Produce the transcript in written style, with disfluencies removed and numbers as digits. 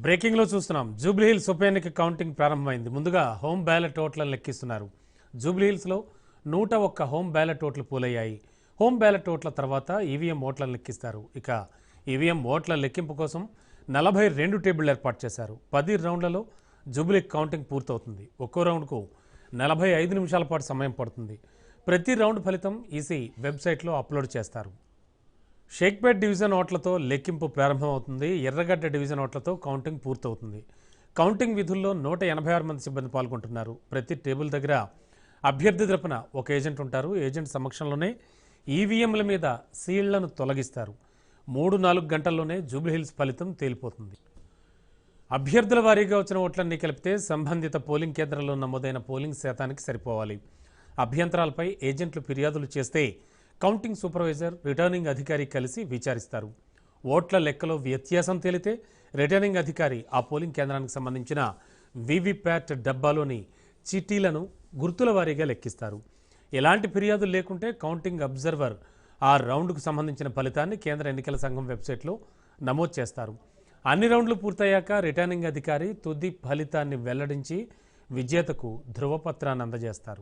బ్రేకింగ్లో చూస్తున్నాం. జూబ్లీహిల్స్ ఉప ఎన్నిక కౌంటింగ్ ప్రారంభమైంది. ముందుగా హోమ్ బ్యాలెట్ ఓట్లను లెక్కిస్తున్నారు. జూబ్లీహిల్స్లో 101 హోమ్ బ్యాలెట్ ఓట్లు పోలయ్యాయి. హోమ్ బ్యాలెట్ ఓట్ల తర్వాత ఈవీఎం ఓట్లను లెక్కిస్తారు. ఇక ఈవీఎం ఓట్ల లెక్కింపు కోసం 42 టేబుళ్లు ఏర్పాటు చేశారు. 10 రౌండ్లలో జూబ్లీ కౌంటింగ్ పూర్తవుతుంది. ఒక్కో రౌండ్కు 45 నిమిషాల పాటు సమయం పడుతుంది. ప్రతి రౌండ్ ఫలితం ఈసీ వెబ్సైట్లో అప్లోడ్ చేస్తారు. షేక్పేట్ డివిజన్ ఓట్లతో లెక్కింపు ప్రారంభమవుతుంది. ఎర్రగడ్డ డివిజన్ ఓట్లతో కౌంటింగ్ పూర్తవుతుంది. కౌంటింగ్ విధుల్లో 186 మంది సిబ్బంది పాల్గొంటున్నారు. ప్రతి టేబుల్ దగ్గర అభ్యర్థి తరపున ఒక ఏజెంట్ ఉంటారు. ఏజెంట్ సమక్షంలోనే ఈవీఎంల మీద సీళ్లను తొలగిస్తారు. 3-4 గంటల్లోనే జూబ్లీహిల్స్ ఫలితం తేలిపోతుంది. అభ్యర్థుల వారీగా వచ్చిన ఓట్లన్నీ కలిపితే సంబంధిత పోలింగ్ కేంద్రంలో నమోదైన పోలింగ్ శాతానికి సరిపోవాలి. అభ్యంతరాలపై ఏజెంట్లు ఫిర్యాదులు చేస్తే కౌంటింగ్ సూపర్వైజర్, రిటర్నింగ్ అధికారి కలిసి విచారిస్తారు. ఓట్ల లెక్కలో వ్యత్యాసం తేలితే రిటర్నింగ్ అధికారి ఆ పోలింగ్ కేంద్రానికి సంబంధించిన వీవీప్యాట్ డబ్బాలోని చిట్టీలను గుర్తుల వారీగా లెక్కిస్తారు. ఎలాంటి ఫిర్యాదులు లేకుంటే కౌంటింగ్ అబ్జర్వర్ ఆ రౌండ్కు సంబంధించిన ఫలితాన్ని కేంద్ర ఎన్నికల సంఘం వెబ్సైట్లో నమోదు చేస్తారు. అన్ని రౌండ్లు పూర్తయ్యాక రిటర్నింగ్ అధికారి తుది ఫలితాన్ని వెల్లడించి విజేతకు ధృవపత్రాన్ని అందజేస్తారు.